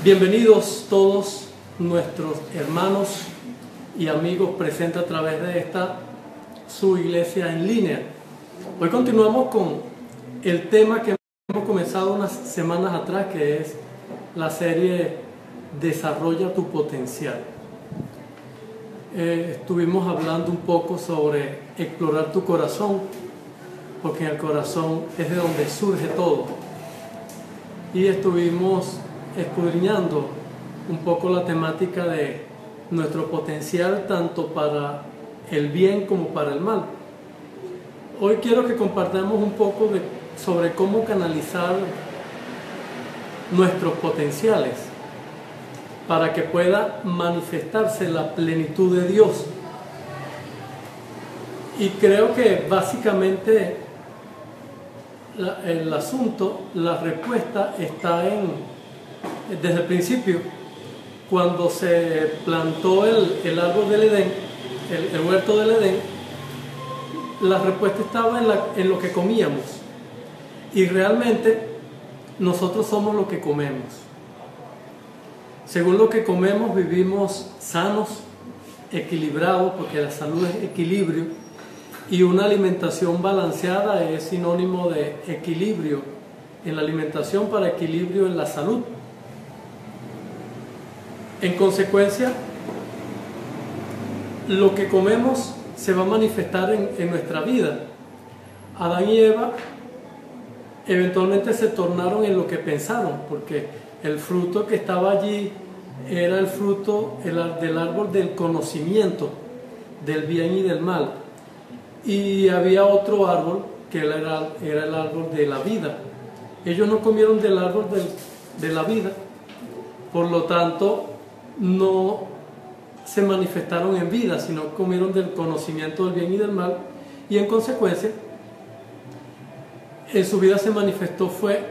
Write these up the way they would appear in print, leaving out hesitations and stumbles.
Bienvenidos todos nuestros hermanos y amigos presentes a través de esta su iglesia en línea. Hoy continuamos con el tema que hemos comenzado unas semanas atrás, que es la serie Desarrolla tu potencial. Estuvimos hablando un poco sobre explorar tu corazón, porque en el corazón es de donde surge todo. Y estuvimos escudriñando un poco la temática de nuestro potencial, tanto para el bien como para el mal. Hoy quiero que compartamos un poco sobre cómo canalizar nuestros potenciales para que pueda manifestarse la plenitud de Dios. Y creo que básicamente el asunto, la respuesta está desde el principio, cuando se plantó el árbol del Edén, el huerto del Edén. La respuesta estaba en lo que comíamos, y realmente nosotros somos lo que comemos. Según lo que comemos vivimos sanos, equilibrados, porque la salud es equilibrio, y una alimentación balanceada es sinónimo de equilibrio en la alimentación para equilibrio en la salud. En consecuencia, lo que comemos se va a manifestar en nuestra vida. Adán y Eva eventualmente se tornaron en lo que pensaron, porque el fruto que estaba allí era el fruto del árbol del conocimiento del bien y del mal. Y había otro árbol que era el árbol de la vida. Ellos no comieron del árbol de la vida, por lo tanto no se manifestaron en vida, sino comieron del conocimiento del bien y del mal, y en consecuencia en su vida se manifestó fue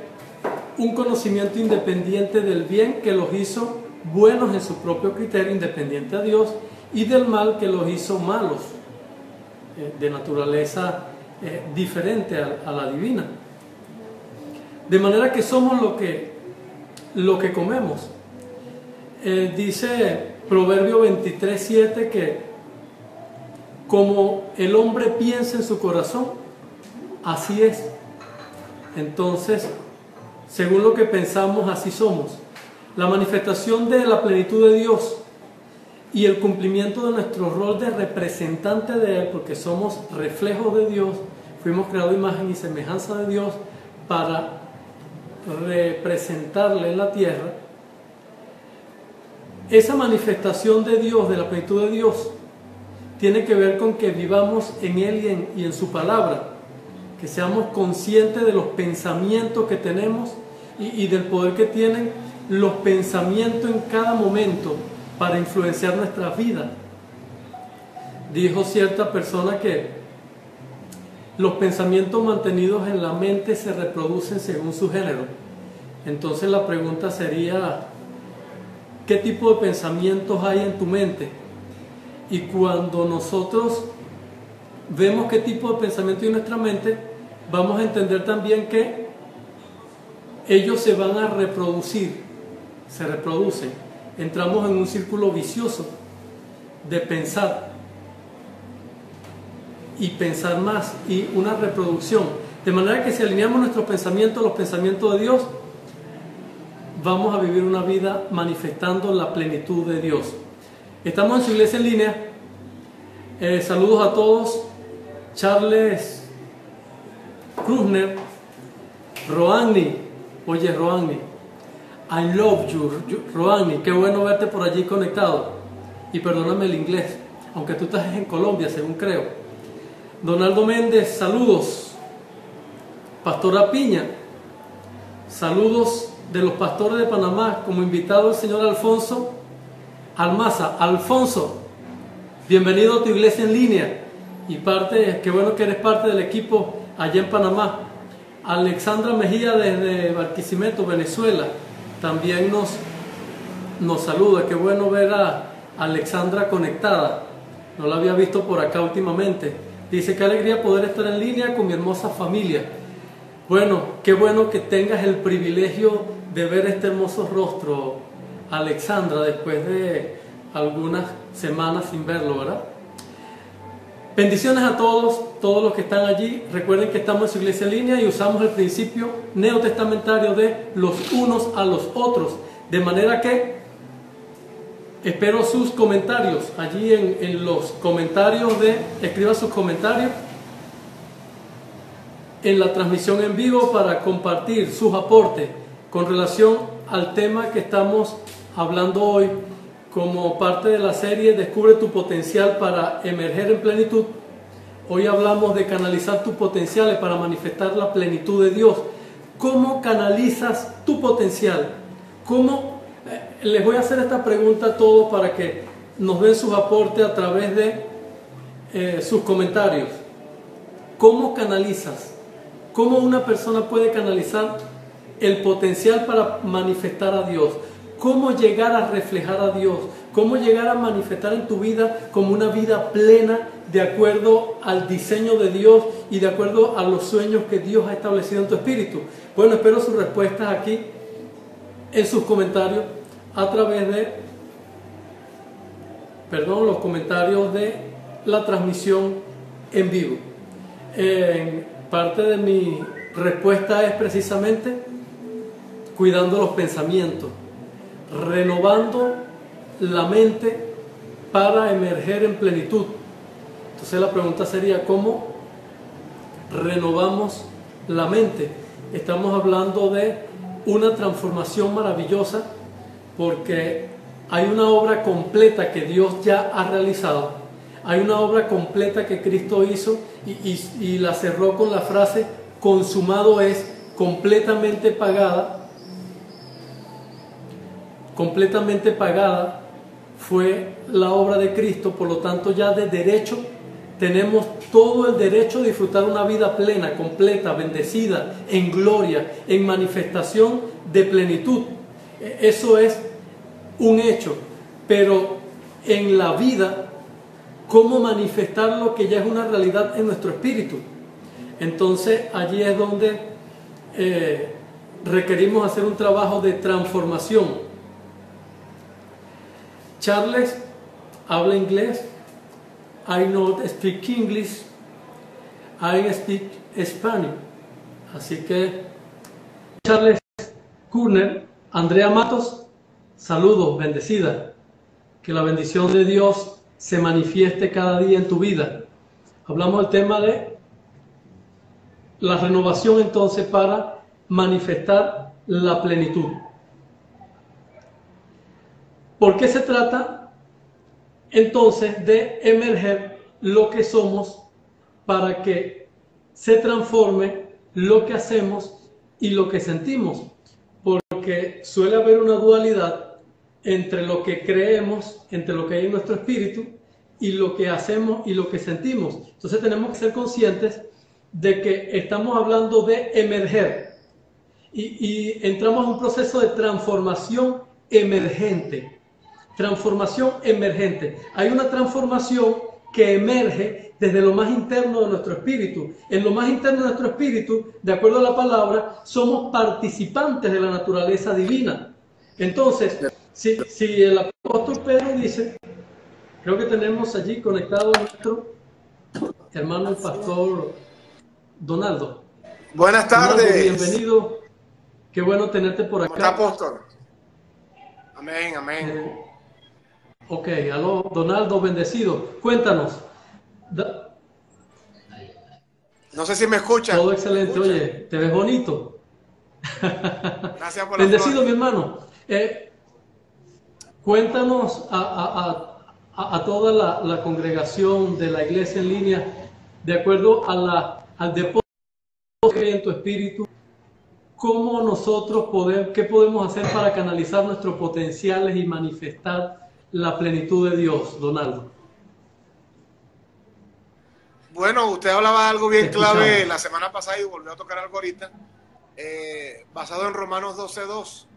un conocimiento independiente del bien que los hizo buenos en su propio criterio, independiente a Dios, y del mal que los hizo malos, de naturaleza diferente a la divina. De manera que somos lo que comemos. Dice Proverbio 23:7 que como el hombre piensa en su corazón, así es. Entonces, según lo que pensamos, así somos. La manifestación de la plenitud de Dios y el cumplimiento de nuestro rol de representante de Él, porque somos reflejos de Dios, fuimos creados a imagen y semejanza de Dios para representarle en la tierra. Esa manifestación de Dios, de la plenitud de Dios, tiene que ver con que vivamos en Él y en su palabra, que seamos conscientes de los pensamientos que tenemos y del poder que tienen los pensamientos en cada momento para influenciar nuestras vidas. Dijo cierta persona que los pensamientos mantenidos en la mente se reproducen según su género. Entonces la pregunta sería: ¿qué tipo de pensamientos hay en tu mente? Y cuando nosotros vemos qué tipo de pensamiento hay en nuestra mente, vamos a entender también que ellos se van a reproducir, se reproducen. Entramos en un círculo vicioso de pensar y pensar más, y una reproducción. De manera que si alineamos nuestros pensamientos a los pensamientos de Dios, vamos a vivir una vida manifestando la plenitud de Dios. Estamos en su iglesia en línea. Saludos a todos. Charles Krusner, Roani, oye Roani, I love you, Roani, qué bueno verte por allí conectado. Y perdóname el inglés, aunque tú estás en Colombia, según creo. Donaldo Méndez, saludos. Pastora Piña, saludos de los pastores de Panamá, como invitado el señor Alfonso Almaza. Alfonso, bienvenido a tu iglesia en línea, y qué bueno que eres parte del equipo allá en Panamá. Alexandra Mejía desde Barquisimeto, Venezuela, también nos saluda. Qué bueno ver a Alexandra conectada, no la había visto por acá últimamente. Dice: qué alegría poder estar en línea con mi hermosa familia. Bueno, qué bueno que tengas el privilegio de ver este hermoso rostro, a Alexandra después de algunas semanas sin verlo, ¿verdad? Bendiciones a todos los que están allí. Recuerden que estamos en su iglesia en línea y usamos el principio neotestamentario de los unos a los otros. De manera que espero sus comentarios. Allí en los comentarios escriba sus comentarios en la transmisión en vivo para compartir sus aportes con relación al tema que estamos hablando hoy como parte de la serie Descubre tu potencial para emerger en plenitud. Hoy hablamos de canalizar tus potenciales para manifestar la plenitud de Dios. ¿Cómo canalizas tu potencial? Les voy a hacer esta pregunta a todos para que nos den sus aportes a través de sus comentarios. ¿Cómo canalizas? ¿Cómo una persona puede canalizar el potencial para manifestar a Dios? ¿Cómo llegar a reflejar a Dios? ¿Cómo llegar a manifestar en tu vida como una vida plena de acuerdo al diseño de Dios y de acuerdo a los sueños que Dios ha establecido en tu espíritu? Bueno, espero sus respuestas aquí en sus comentarios a través de, los comentarios de la transmisión en vivo. Parte de mi respuesta es precisamente cuidando los pensamientos, renovando la mente para emerger en plenitud. Entonces la pregunta sería, ¿cómo renovamos la mente? Estamos hablando de una transformación maravillosa porque hay una obra completa que Dios ya ha realizado. Hay una obra completa que Cristo hizo y la cerró con la frase consumado es, completamente pagada. Completamente pagada fue la obra de Cristo, por lo tanto ya de derecho tenemos todo el derecho de disfrutar una vida plena, completa, bendecida, en gloria, en manifestación de plenitud. Eso es un hecho, pero en la vida, ¿cómo manifestar lo que ya es una realidad en nuestro espíritu? Entonces allí es donde requerimos hacer un trabajo de transformación. Charles habla inglés. I not speak English. I speak Spanish. Así que Charles Kurner, Andrea Matos, saludos, bendecida. Que la bendición de Dios se manifieste cada día en tu vida. Hablamos del tema de la renovación entonces para manifestar la plenitud. ¿Por qué se trata entonces de emerger lo que somos para que se transforme lo que hacemos y lo que sentimos? Porque suele haber una dualidad entre lo que creemos, entre lo que hay en nuestro espíritu y lo que hacemos y lo que sentimos. Entonces tenemos que ser conscientes de que estamos hablando de emerger y entramos en un proceso de transformación emergente. Transformación emergente. Hay una transformación que emerge desde lo más interno de nuestro espíritu. En lo más interno de nuestro espíritu, de acuerdo a la palabra, somos participantes de la naturaleza divina. Entonces, si el apóstol Pedro dice, creo que tenemos allí conectado a nuestro hermano el pastor Donaldo. Buenas tardes. Donaldo, bienvenido. Qué bueno tenerte por acá. ¿Cómo está, apóstol? Amén, amén. Ok, aló, Donaldo, bendecido. Cuéntanos. No sé si me escuchan. Todo excelente. Oye, te ves bonito. Gracias por la Bendecido, flor. mi hermano. Cuéntanos a toda la congregación de la iglesia en línea, de acuerdo al depósito que hay en tu espíritu, cómo nosotros qué podemos hacer para canalizar nuestros potenciales y manifestar la plenitud de Dios, Donaldo. Bueno, usted hablaba de algo bien clave la semana pasada y volvió a tocar algo ahorita, basado en Romanos 12:2,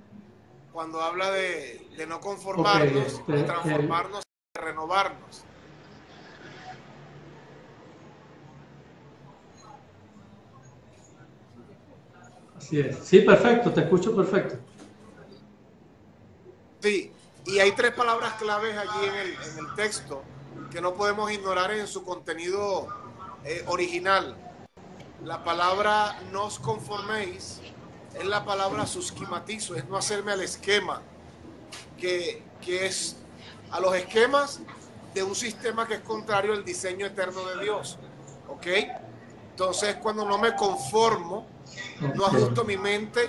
cuando habla de no conformarnos, de transformarnos, de renovarnos. Así es. Sí, perfecto, te escucho perfecto. Sí, Y hay tres palabras claves allí en el texto que no podemos ignorar en su contenido original. La palabra no os conforméis es la palabra susquimatizo, es no hacerme al esquema, que es a los esquemas de un sistema que es contrario al diseño eterno de Dios. ¿Ok? Entonces, cuando no me conformo, no ajusto mi mente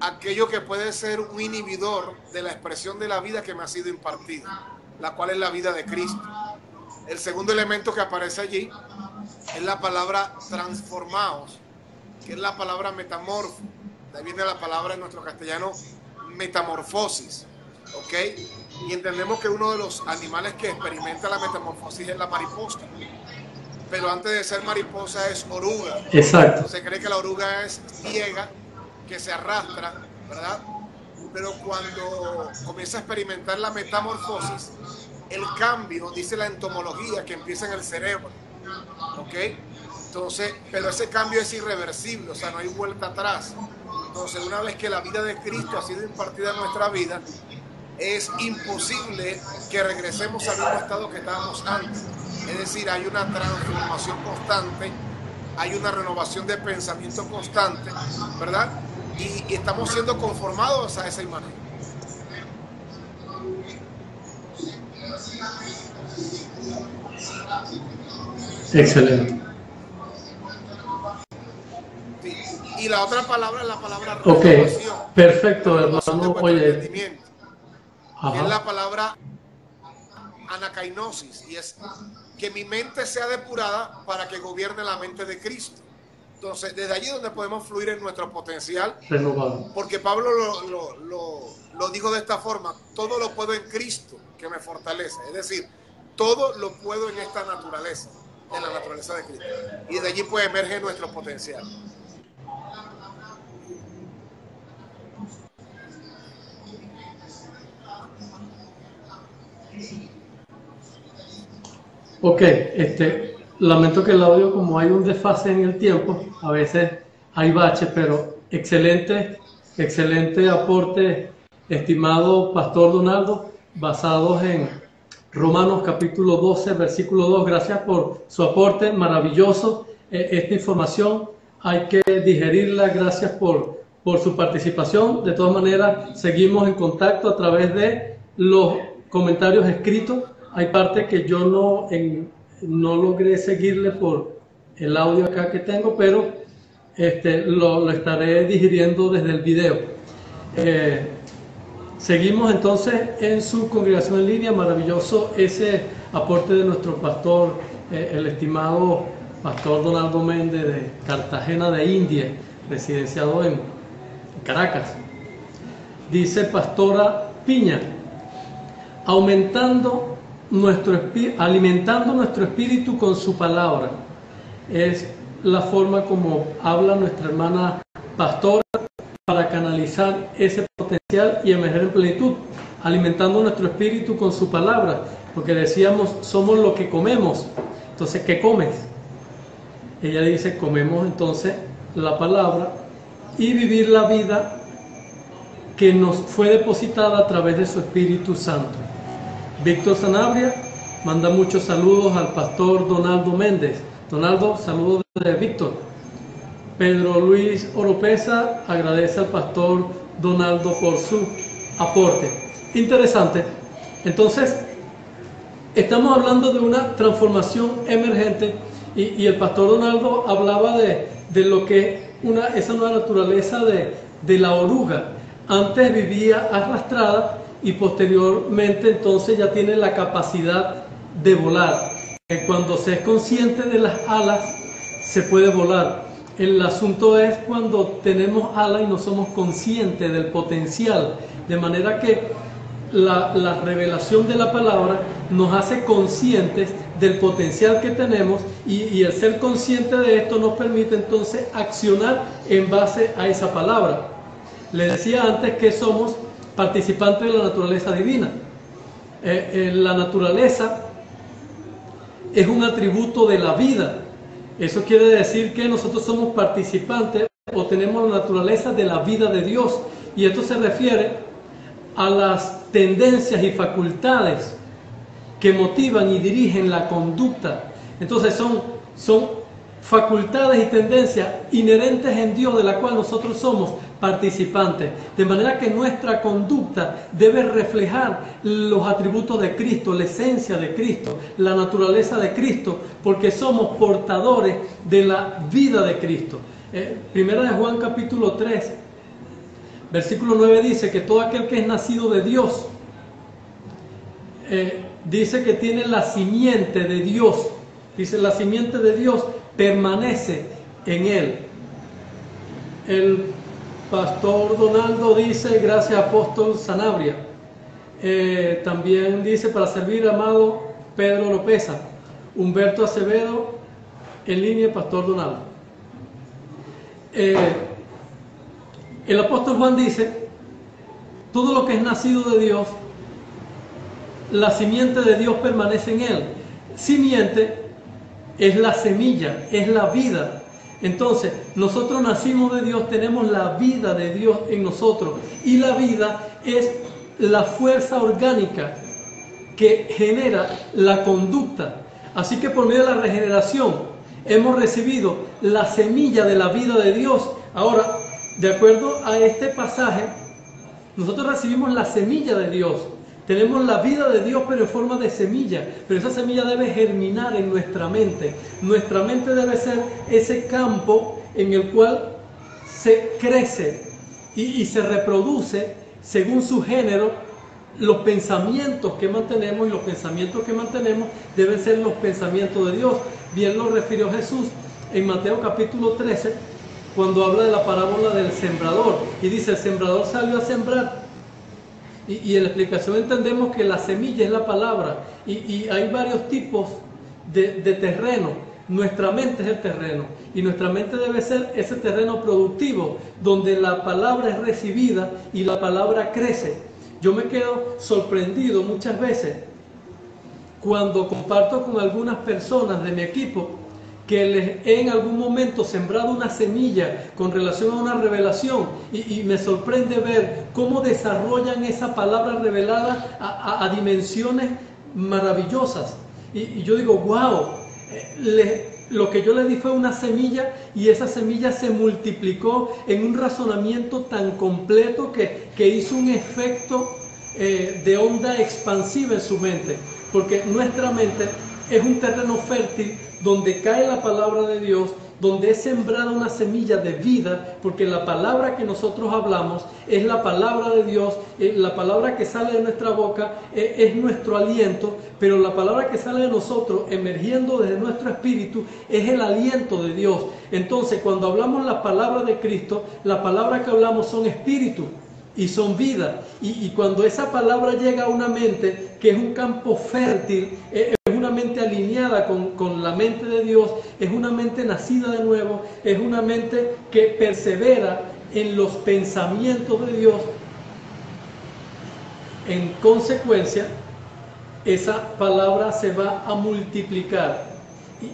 a aquello que puede ser un inhibidor de la expresión de la vida que me ha sido impartida, la cual es la vida de Cristo. El segundo elemento que aparece allí es la palabra transformaos, que es la palabra metamorfo. De ahí viene la palabra en nuestro castellano metamorfosis. ¿Ok? Y entendemos que uno de los animales que experimenta la metamorfosis es la mariposa. Pero antes de ser mariposa es oruga. Exacto. Se cree que la oruga es ciega, que se arrastra, ¿verdad? Pero cuando comienza a experimentar la metamorfosis, el cambio, dice la entomología, que empieza en el cerebro. ¿Ok? Entonces, pero ese cambio es irreversible, o sea, no hay vuelta atrás. Entonces, una vez que la vida de Cristo ha sido impartida en nuestra vida, es imposible que regresemos al mismo estado que estábamos antes. Es decir, hay una transformación constante, hay una renovación de pensamiento constante, ¿verdad? Y estamos siendo conformados a esa imagen. Excelente. Sí. Y la otra palabra es la palabra renovación. Ok, perfecto, hermano. Oye, que es la palabra anacainosis, y es que mi mente sea depurada para que gobierne la mente de Cristo. Entonces, desde allí donde podemos fluir en nuestro potencial, renovado. Porque Pablo lo dijo de esta forma: todo lo puedo en Cristo que me fortalece. Es decir, todo lo puedo en esta naturaleza, en la naturaleza de Cristo. Y de allí pues emerge nuestro potencial. Ok, lamento que el audio, como hay un desfase en el tiempo, a veces hay bache, pero excelente aporte, estimado Pastor Donaldo, basados en Romanos capítulo 12, versículo 2. Gracias por su aporte maravilloso. Esta información hay que digerirla. Gracias por su participación. De todas maneras, seguimos en contacto a través de los comentarios escritos. Hay parte que yo no logré seguirle por el audio acá que tengo, pero lo estaré digiriendo desde el video. Seguimos entonces en su congregación en línea. Maravilloso ese aporte de nuestro pastor, el estimado Pastor Donaldo Méndez de Cartagena de India, residenciado en Caracas. Dice Pastora Piña: alimentando nuestro espíritu con su palabra. Es la forma como habla nuestra hermana pastora para canalizar ese potencial y emerger en plenitud, alimentando nuestro espíritu con su palabra, porque decíamos, somos lo que comemos. Entonces, ¿qué comes? Ella dice, comemos entonces la palabra y vivir la vida que nos fue depositada a través de su Espíritu Santo. Víctor Sanabria manda muchos saludos al pastor Donaldo Méndez. Donaldo, saludos de Víctor. Pedro Luis Oropesa agradece al pastor Donaldo por su aporte. Interesante. Entonces, estamos hablando de una transformación emergente y el pastor Donaldo hablaba de lo que esa nueva naturaleza de la oruga. Antes vivía arrastrada y posteriormente entonces ya tiene la capacidad de volar. Cuando se es consciente de las alas, se puede volar. El asunto es cuando tenemos alas y no somos conscientes del potencial, de manera que la revelación de la palabra nos hace conscientes del potencial que tenemos y el ser consciente de esto nos permite entonces accionar en base a esa palabra. Le decía antes que somos participantes de la naturaleza divina. La naturaleza es un atributo de la vida. Eso quiere decir que nosotros somos participantes o tenemos la naturaleza de la vida de Dios. Y esto se refiere a las tendencias y facultades que motivan y dirigen la conducta. Entonces son facultades y tendencias inherentes en Dios, de la cual nosotros somos participantes, de manera que nuestra conducta debe reflejar los atributos de Cristo, la esencia de Cristo, la naturaleza de Cristo, porque somos portadores de la vida de Cristo. Primera de Juan capítulo 3, versículo 9 dice que todo aquel que es nacido de Dios, dice que tiene la simiente de Dios, dice la simiente de Dios permanece en él. El pastor Donaldo dice, gracias apóstol Sanabria. También dice, para servir, amado Pedro Lopeza. Humberto Acevedo, en línea, pastor Donaldo. El apóstol Juan dice, todo lo que es nacido de Dios, la simiente de Dios permanece en él. Simiente es la semilla, es la vida. Entonces, nosotros nacimos de Dios, tenemos la vida de Dios en nosotros. Y la vida es la fuerza orgánica que genera la conducta. Así que por medio de la regeneración hemos recibido la semilla de la vida de Dios. Ahora, de acuerdo a este pasaje, nosotros recibimos la semilla de Dios. Tenemos la vida de Dios, pero en forma de semilla. Pero esa semilla debe germinar en nuestra mente. Nuestra mente debe ser ese campo en el cual se crece y se reproduce según su género. Los pensamientos que mantenemos, y los pensamientos que mantenemos deben ser los pensamientos de Dios. Bien lo refirió Jesús en Mateo capítulo 13, cuando habla de la parábola del sembrador. Y dice, el sembrador salió a sembrar. Y en la explicación entendemos que la semilla es la palabra, y hay varios tipos de terreno. Nuestra mente es el terreno, y nuestra mente debe ser ese terreno productivo, donde la palabra es recibida y la palabra crece. Yo me quedo sorprendido muchas veces cuando comparto con algunas personas de mi equipo que les he en algún momento sembrado una semilla con relación a una revelación, y me sorprende ver cómo desarrollan esa palabra revelada a dimensiones maravillosas. Y yo digo, wow, lo que yo les di fue una semilla, y esa semilla se multiplicó en un razonamiento tan completo que hizo un efecto de onda expansiva en su mente, porque nuestra mente es un terreno fértil donde cae la palabra de Dios, donde es sembrada una semilla de vida, porque la palabra que nosotros hablamos es la palabra de Dios. La palabra que sale de nuestra boca es nuestro aliento, pero la palabra que sale de nosotros, emergiendo desde nuestro espíritu, es el aliento de Dios. Entonces, cuando hablamos la palabra de Cristo, la palabra que hablamos son espíritu y son vida. Y cuando esa palabra llega a una mente que es un campo fértil, es una mente alineada con la mente de Dios, es una mente nacida de nuevo, es una mente que persevera en los pensamientos de Dios. En consecuencia, esa palabra se va a multiplicar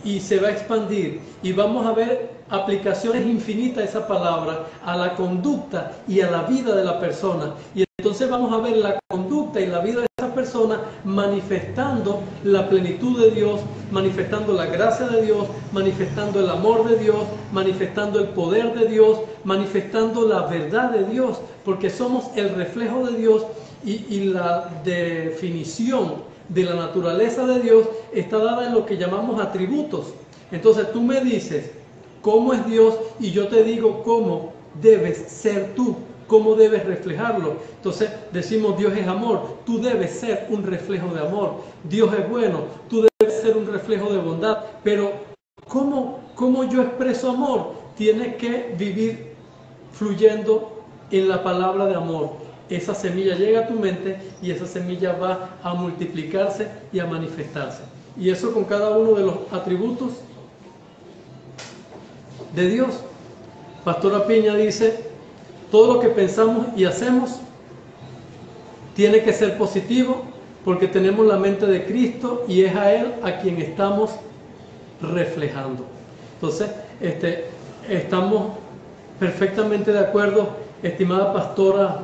y se va a expandir, y vamos a ver aplicaciones infinitas de esa palabra a la conducta y a la vida de la persona. Y entonces vamos a ver la conducta y la vida de esa persona manifestando la plenitud de Dios, manifestando la gracia de Dios, manifestando el amor de Dios, manifestando el poder de Dios, manifestando la verdad de Dios, porque somos el reflejo de Dios, y la definición de la naturaleza de Dios está dada en lo que llamamos atributos. Entonces tú me dices cómo es Dios, y yo te digo cómo debes ser tú, cómo debes reflejarlo. Entonces decimos, Dios es amor, tú debes ser un reflejo de amor. Dios es bueno, tú debes ser un reflejo de bondad. Pero ¿cómo yo expreso amor? Tienes que vivir fluyendo en la palabra de amor. Esa semilla llega a tu mente, y esa semilla va a multiplicarse y a manifestarse. Y eso con cada uno de los atributos de Dios. Pastora Piña dice, todo lo que pensamos y hacemos tiene que ser positivo, porque tenemos la mente de Cristo, y es a Él a quien estamos reflejando. Entonces, estamos perfectamente de acuerdo, estimada pastora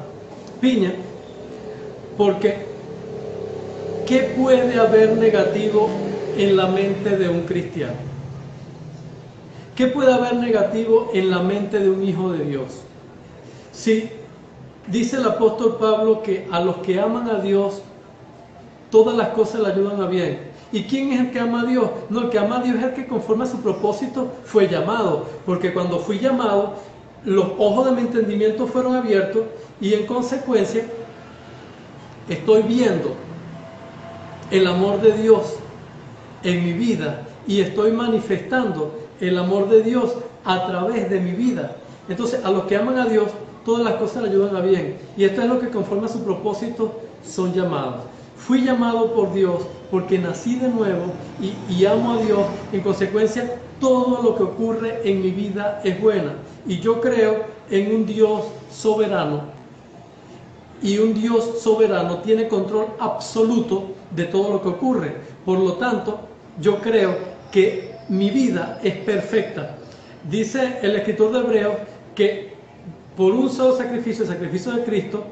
Piña, Porque, ¿qué puede haber negativo en la mente de un cristiano? ¿Qué puede haber negativo en la mente de un hijo de Dios? Si dice el apóstol Pablo que a los que aman a Dios, todas las cosas le ayudan a bien. ¿Y quién es el que ama a Dios? No, el que ama a Dios es el que conforme a su propósito fue llamado. Porque cuando fui llamado, los ojos de mi entendimiento fueron abiertos y en consecuencia estoy viendo el amor de Dios en mi vida y estoy manifestando el amor de Dios a través de mi vida. Entonces, a los que aman a Dios, todas las cosas le ayudan a bien. Y esto es lo que conforme a su propósito son llamados. Fui llamado por Dios porque nací de nuevo y amo a Dios. En consecuencia, todo lo que ocurre en mi vida es buena. Y yo creo en un Dios soberano. Y un Dios soberano tiene control absoluto de todo lo que ocurre. Por lo tanto, yo creo que mi vida es perfecta. Dice el escritor de Hebreos que por un solo sacrificio, el sacrificio de Cristo,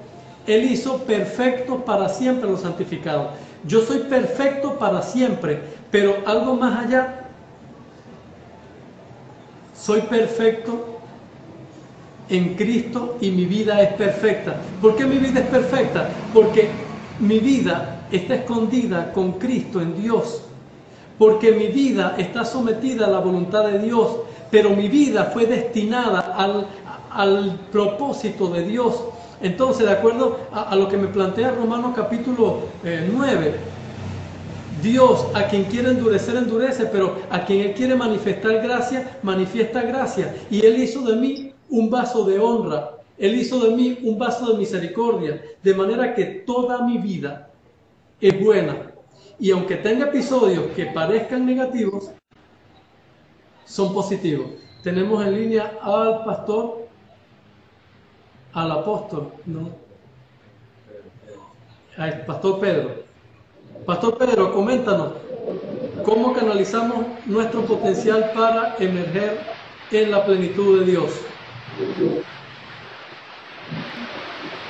Él hizo perfecto para siempre a los santificados. Yo soy perfecto para siempre, pero algo más allá, soy perfecto en Cristo y mi vida es perfecta. ¿Por qué mi vida es perfecta? Porque mi vida está escondida con Cristo en Dios. Porque mi vida está sometida a la voluntad de Dios, pero mi vida fue destinada al propósito de Dios. Entonces, de acuerdo a lo que me plantea Romanos capítulo 9, Dios a quien quiere endurecer, endurece, pero a quien Él quiere manifestar gracia, manifiesta gracia. Y Él hizo de mí un vaso de honra, Él hizo de mí un vaso de misericordia, de manera que toda mi vida es buena. Y aunque tenga episodios que parezcan negativos, son positivos. Tenemos en línea al pastor, al apóstol, ¿no? Al pastor Pedro. Pastor Pedro, coméntanos, ¿cómo canalizamos nuestro potencial para emerger en la plenitud de Dios?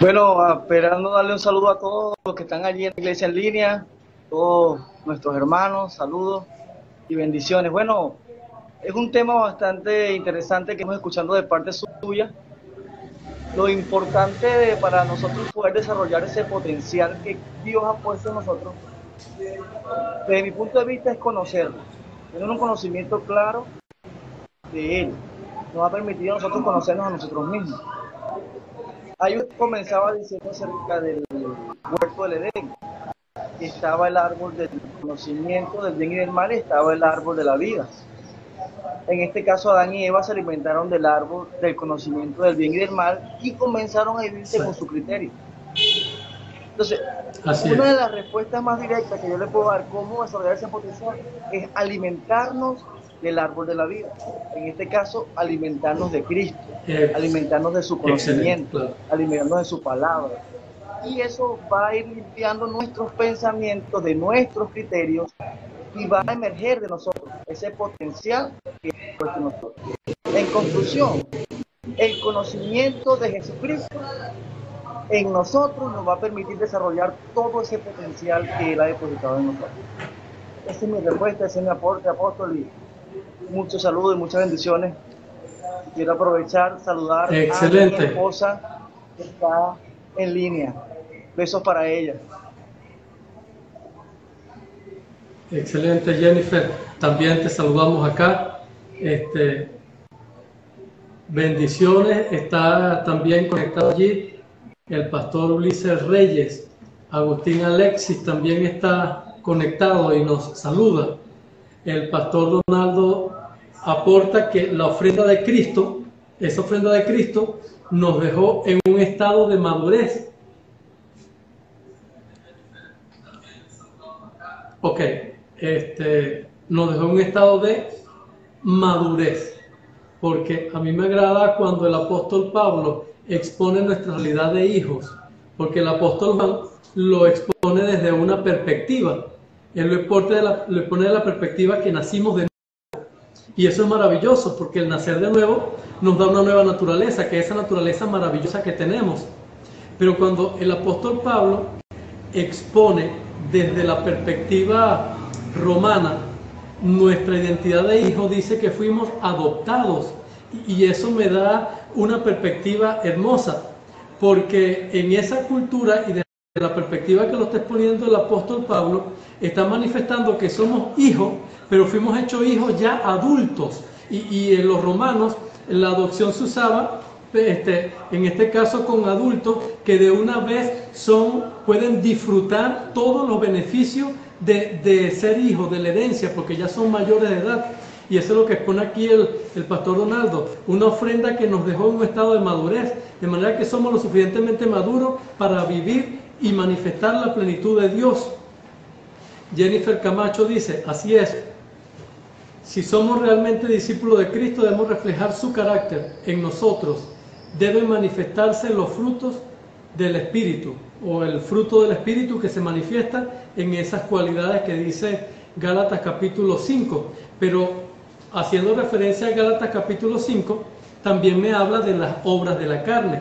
Bueno, esperando darle un saludo a todos los que están allí en la iglesia en línea, todos nuestros hermanos, saludos y bendiciones. Bueno, es un tema bastante interesante que hemos escuchando de parte suya. Lo importante para nosotros poder desarrollar ese potencial que Dios ha puesto en nosotros, desde mi punto de vista, es conocerlo, tener un conocimiento claro de Él. Nos ha permitido a nosotros conocernos a nosotros mismos. Ahí comenzaba diciendo acerca del huerto del Edén. Estaba el árbol del conocimiento del bien y del mal, estaba el árbol de la vida. En este caso, Adán y Eva se alimentaron del árbol del conocimiento del bien y del mal y comenzaron a vivir según su criterio. Entonces, una de las respuestas más directas que yo le puedo dar cómo desarrollar ese potencial es alimentarnos del árbol de la vida. En este caso, alimentarnos de Cristo, alimentarnos de su conocimiento, claro, alimentarnos de su palabra. Y eso va a ir limpiando nuestros pensamientos de nuestros criterios y va a emerger de nosotros ese potencial que es puesto en nosotros. En conclusión, el conocimiento de Jesucristo en nosotros nos va a permitir desarrollar todo ese potencial que Él ha depositado en nosotros. Esa es mi respuesta, ese es mi aporte, apóstol, y muchos saludos y muchas bendiciones. Quiero aprovechar, saludar a mi esposa que está en línea. Besos para ella. Excelente, Jennifer. También te saludamos acá. Bendiciones. Está también conectado allí el pastor Ulises Reyes. Agustín Alexis también está conectado y nos saluda. El pastor Donaldo aporta que la ofrenda de Cristo, esa ofrenda de Cristo, nos dejó en un estado de madurez. Ok, nos dejó en un estado de madurez, porque a mí me agrada cuando el apóstol Pablo expone nuestra realidad de hijos, porque el apóstol Juan lo expone desde una perspectiva, él lo pone de la perspectiva que nacimos de nuevo, y eso es maravilloso, porque el nacer de nuevo nos da una nueva naturaleza, que es esa naturaleza maravillosa que tenemos. Pero cuando el apóstol Pablo expone desde la perspectiva romana nuestra identidad de hijo, dice que fuimos adoptados, y eso me da una perspectiva hermosa, porque en esa cultura y de la perspectiva que lo está exponiendo el apóstol Pablo, está manifestando que somos hijos, pero fuimos hechos hijos ya adultos, y en los romanos la adopción se usaba en este caso con adultos que de una vez pueden disfrutar todos los beneficios de ser hijos, de la herencia, porque ya son mayores de edad. Y eso es lo que expone aquí el pastor Donaldo, una ofrenda que nos dejó en un estado de madurez, de manera que somos lo suficientemente maduros para vivir y manifestar la plenitud de Dios. Jennifer Camacho dice, así es, si somos realmente discípulos de Cristo, debemos reflejar su carácter en nosotros. Deben manifestarse los frutos del Espíritu, o el fruto del Espíritu que se manifiesta en esas cualidades que dice Gálatas capítulo 5. Pero haciendo referencia a Gálatas capítulo 5, también me habla de las obras de la carne.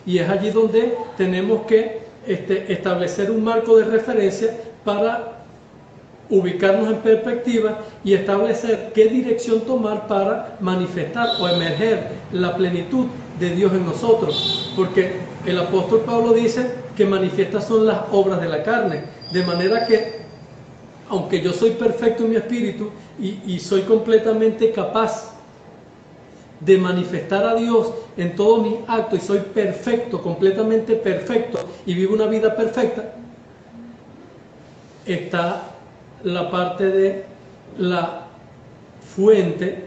Y es allí donde tenemos que establecer un marco de referencia para ubicarnos en perspectiva y establecer qué dirección tomar para manifestar o emerger la plenitud de Dios en nosotros, porque el apóstol Pablo dice que manifiestas son las obras de la carne, de manera que aunque yo soy perfecto en mi espíritu y soy completamente capaz de manifestar a Dios en todos mis actos y soy perfecto, completamente perfecto y vivo una vida perfecta, está la parte de la fuente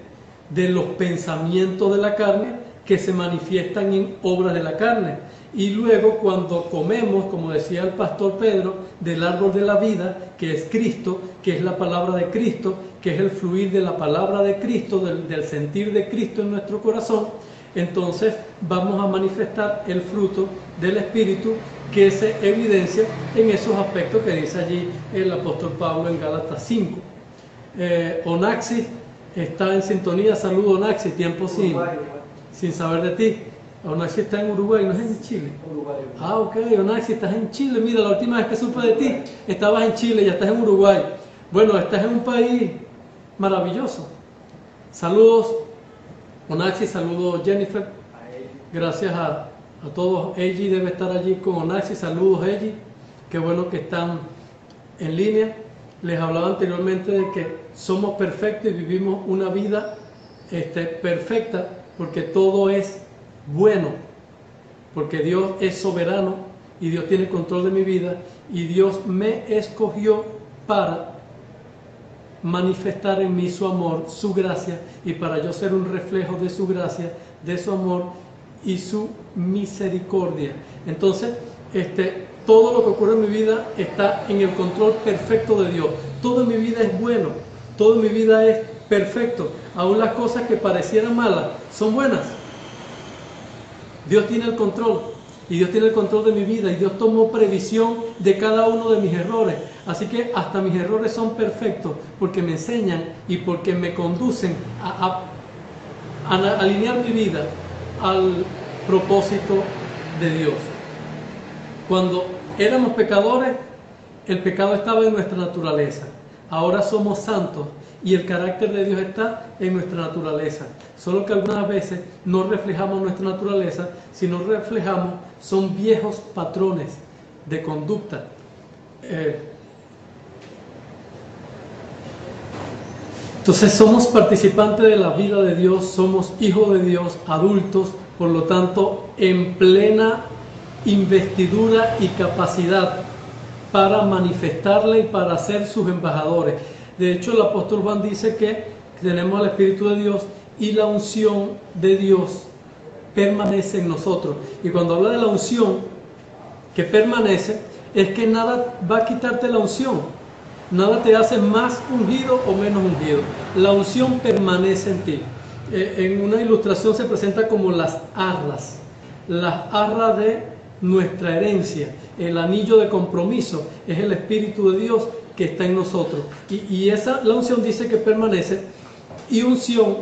de los pensamientos de la carne que se manifiestan en obras de la carne. Y luego cuando comemos, como decía el pastor Pedro, del árbol de la vida, que es Cristo, que es la palabra de Cristo, que es el fluir de la palabra de Cristo, del sentir de Cristo en nuestro corazón, entonces vamos a manifestar el fruto del Espíritu que se evidencia en esos aspectos que dice allí el apóstol Pablo en Gálatas 5. Onaxis está en sintonía. Saludos, Onaxis, tiempo sin saber de ti. Onaxis está en Uruguay, ¿no es en Chile? Uruguay. Ah, ok, Onaxis, estás en Chile. Mira, la última vez que supe de ti, estabas en Chile, ya estás en Uruguay. Bueno, estás en un país maravilloso. Saludos, Onaxis, saludos, Jennifer. Gracias a todos. Eiji debe estar allí con Onaxis. Saludos, Eiji. Qué bueno que están en línea. Les hablaba anteriormente de que somos perfectos y vivimos una vida perfecta porque todo es bueno, porque Dios es soberano y Dios tiene control de mi vida y Dios me escogió para manifestar en mí su amor, su gracia, y para yo ser un reflejo de su gracia, de su amor y su misericordia. Entonces, todo lo que ocurre en mi vida está en el control perfecto de Dios. Todo en mi vida es bueno, todo en mi vida es perfecto. Aún las cosas que parecieran malas son buenas. Dios tiene el control, y Dios tiene el control de mi vida, y Dios tomó previsión de cada uno de mis errores. Así que hasta mis errores son perfectos porque me enseñan y porque me conducen a alinear mi vida al propósito de Dios. Cuando éramos pecadores, el pecado estaba en nuestra naturaleza. Ahora somos santos y el carácter de Dios está en nuestra naturaleza. Solo que algunas veces no reflejamos nuestra naturaleza, sino reflejamos son viejos patrones de conducta. Entonces somos participantes de la vida de Dios, somos hijos de Dios, adultos, por lo tanto en plena investidura y capacidad para manifestarle y para ser sus embajadores. De hecho, el apóstol Juan dice que tenemos el Espíritu de Dios y la unción de Dios permanece en nosotros. Y cuando habla de la unción que permanece, es que nada va a quitarte la unción. Nada te hace más ungido o menos ungido. La unción permanece en ti. En una ilustración se presenta como las arras de nuestra herencia. El anillo de compromiso es el Espíritu de Dios que está en nosotros. Y la unción dice que permanece. Y unción,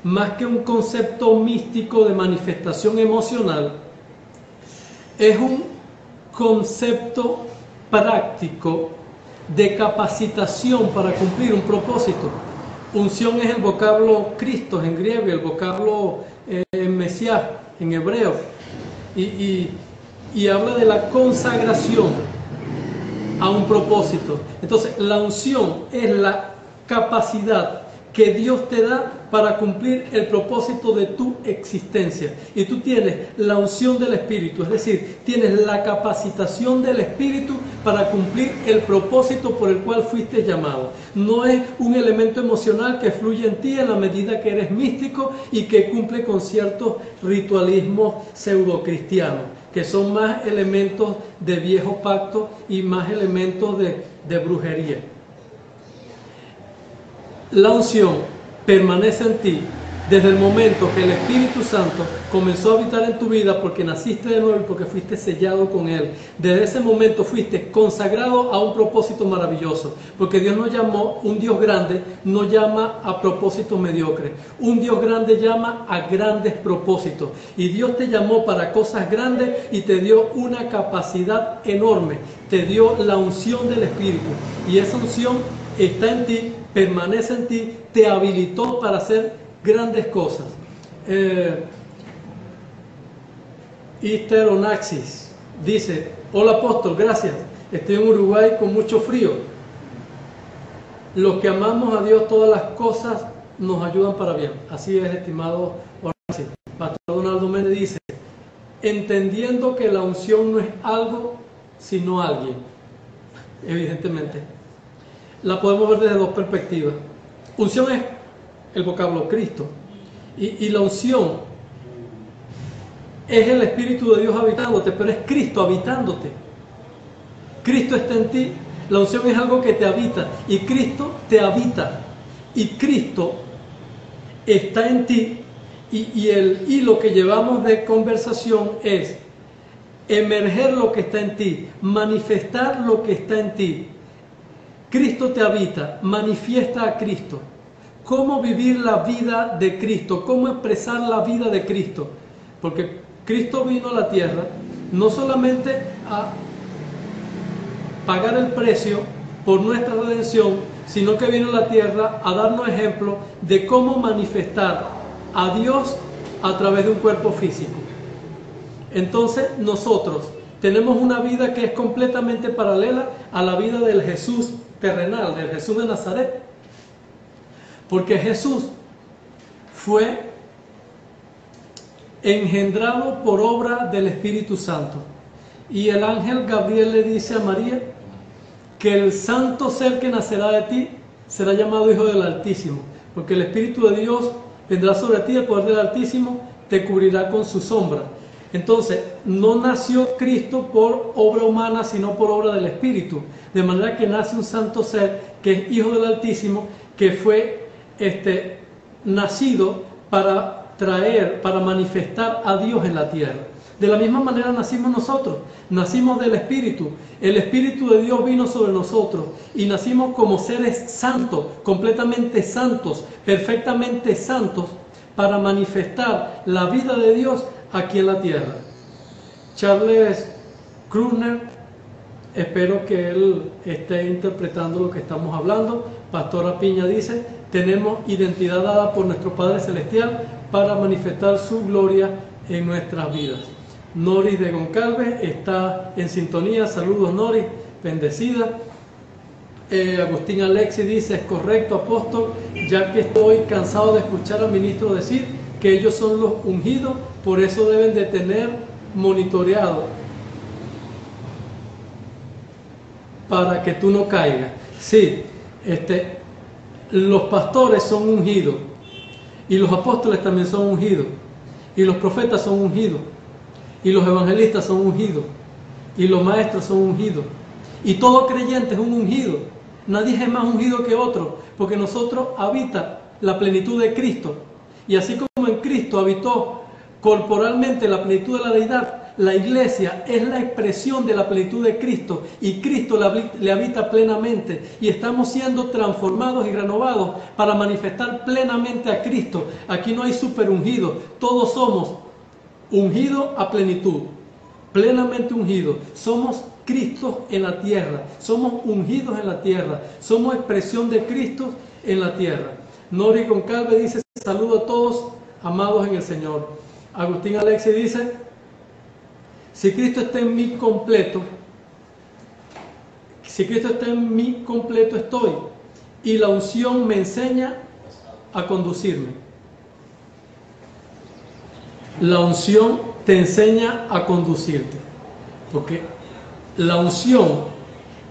más que un concepto místico de manifestación emocional, es un concepto práctico de capacitación para cumplir un propósito. Unción es el vocablo Cristo en griego, el vocablo Mesías en hebreo, y habla de la consagración a un propósito. Entonces, la unción es la capacidad que Dios te da para cumplir el propósito de tu existencia. Y tú tienes la unción del Espíritu, es decir, tienes la capacitación del Espíritu para cumplir el propósito por el cual fuiste llamado. No es un elemento emocional que fluye en ti en la medida que eres místico y que cumple con ciertos ritualismos pseudocristianos, que son más elementos de viejo pacto y más elementos de brujería. La unción permanece en ti desde el momento que el Espíritu Santo comenzó a habitar en tu vida, porque naciste de nuevo y porque fuiste sellado con Él. Desde ese momento fuiste consagrado a un propósito maravilloso, porque Dios nos llamó, un Dios grande no llama a propósitos mediocres, un Dios grande llama a grandes propósitos, y Dios te llamó para cosas grandes y te dio una capacidad enorme, te dio la unción del Espíritu, y esa unción está en ti, permanece en ti, te habilitó para hacer grandes cosas. Easter Onaxis dice: hola apóstol, gracias, estoy en Uruguay con mucho frío. Los que amamos a Dios, todas las cosas nos ayudan para bien. Así es, estimado Onaxis. Pastor Donaldo Méndez dice: entendiendo que la unción no es algo sino alguien. Evidentemente la podemos ver desde dos perspectivas. Unción es el vocablo Cristo, y la unción es el Espíritu de Dios habitándote, pero es Cristo habitándote. Cristo está en ti. La unción es algo que te habita, y Cristo te habita, y Cristo está en ti, y el hilo que llevamos de conversación es emerger lo que está en ti, manifestar lo que está en ti. Cristo te habita, manifiesta a Cristo. ¿Cómo vivir la vida de Cristo? ¿Cómo expresar la vida de Cristo? Porque Cristo vino a la tierra no solamente a pagar el precio por nuestra redención, sino que vino a la tierra a darnos ejemplo de cómo manifestar a Dios a través de un cuerpo físico. Entonces nosotros tenemos una vida que es completamente paralela a la vida del Jesús terrenal, del Jesús de Nazaret, porque Jesús fue engendrado por obra del Espíritu Santo, y el ángel Gabriel le dice a María que el santo ser que nacerá de ti será llamado Hijo del Altísimo, porque el Espíritu de Dios vendrá sobre ti, el poder del Altísimo te cubrirá con su sombra. Entonces, no nació Cristo por obra humana, sino por obra del Espíritu. De manera que nace un santo ser que es Hijo del Altísimo, que fue nacido para traer, para manifestar a Dios en la tierra. De la misma manera nacimos nosotros, nacimos del Espíritu. El Espíritu de Dios vino sobre nosotros y nacimos como seres santos, completamente santos, perfectamente santos, para manifestar la vida de Dios aquí en la tierra. Charles Krusner, espero que él esté interpretando lo que estamos hablando. Pastora Piña dice: tenemos identidad dada por nuestro Padre Celestial para manifestar su gloria en nuestras vidas. Noris de Goncalves está en sintonía. Saludos, Noris, bendecida. Agustín Alexi dice: es correcto, apóstol, ya que estoy cansado de escuchar al ministro decir que ellos son los ungidos, por eso deben de tener monitoreado para que tú no caigas. Sí, los pastores son ungidos, y los apóstoles también son ungidos, y los profetas son ungidos, y los evangelistas son ungidos, y los maestros son ungidos, y todo creyente es un ungido. Nadie es más ungido que otro, porque nosotros habita la plenitud de Cristo, y así como en Cristo habitó corporalmente la plenitud de la deidad, la iglesia es la expresión de la plenitud de Cristo, y Cristo le habita plenamente, y estamos siendo transformados y renovados para manifestar plenamente a Cristo. Aquí no hay super ungidos, todos somos ungidos a plenitud. plenamente ungidos. Somos Cristo en la tierra, somos ungidos en la tierra, somos expresión de Cristo en la tierra. Nori Goncalves dice: saludo a todos, amados en el Señor. Agustín Alexi dice: si Cristo está en mí completo, estoy, y la unción me enseña a conducirme. La unción te enseña a conducirte, porque la unción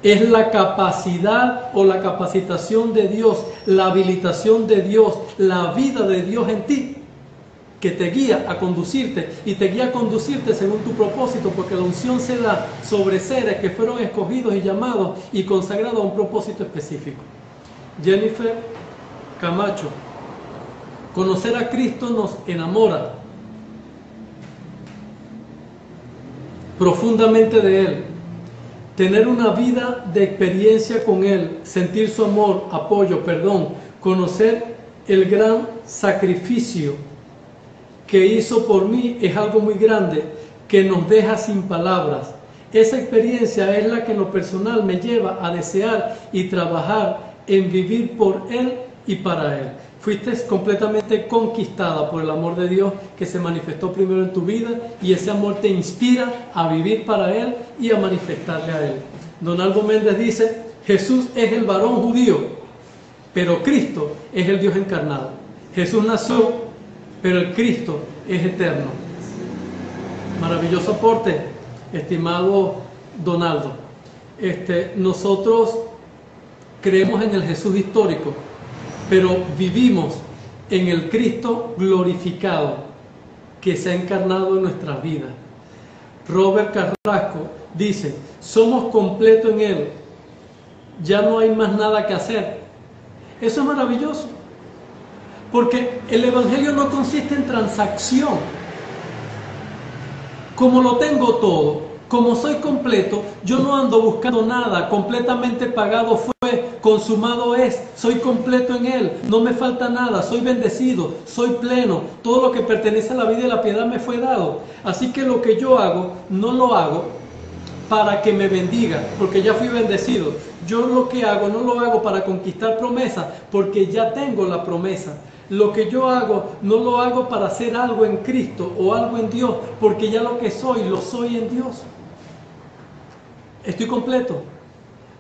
es la capacidad o la capacitación de Dios, la habilitación de Dios, la vida de Dios en ti, que te guía a conducirte, y te guía a conducirte según tu propósito, porque la unción se da sobre seres que fueron escogidos y llamados y consagrados a un propósito específico. Jennifer Camacho: conocer a Cristo nos enamora profundamente de Él. Tener una vida de experiencia con Él, sentir su amor, apoyo, perdón, conocer el gran sacrificio que hizo por mí es algo muy grande que nos deja sin palabras. Esa experiencia es la que en lo personal me lleva a desear y trabajar en vivir por Él y para Él. Fuiste completamente conquistada por el amor de Dios que se manifestó primero en tu vida, y ese amor te inspira a vivir para Él y a manifestarle a Él. Donaldo Méndez dice: Jesús es el varón judío, pero Cristo es el Dios encarnado. Jesús nació, pero el Cristo es eterno. Maravilloso aporte, estimado Donaldo. Nosotros creemos en el Jesús histórico, pero vivimos en el Cristo glorificado que se ha encarnado en nuestras vidas. Robert Carrasco dice: somos completos en Él, ya no hay más nada que hacer. Eso es maravilloso, porque el Evangelio no consiste en transacción. Como lo tengo todo, como soy completo, yo no ando buscando nada. Completamente pagado fue, consumado es, soy completo en Él, no me falta nada, soy bendecido, soy pleno, todo lo que pertenece a la vida y la piedad me fue dado. Así que lo que yo hago, no lo hago para que me bendiga, porque ya fui bendecido. Yo lo que hago, no lo hago para conquistar promesas, porque ya tengo la promesa. Lo que yo hago, no lo hago para hacer algo en Cristo o algo en Dios, porque ya lo que soy, lo soy en Dios. Estoy completo.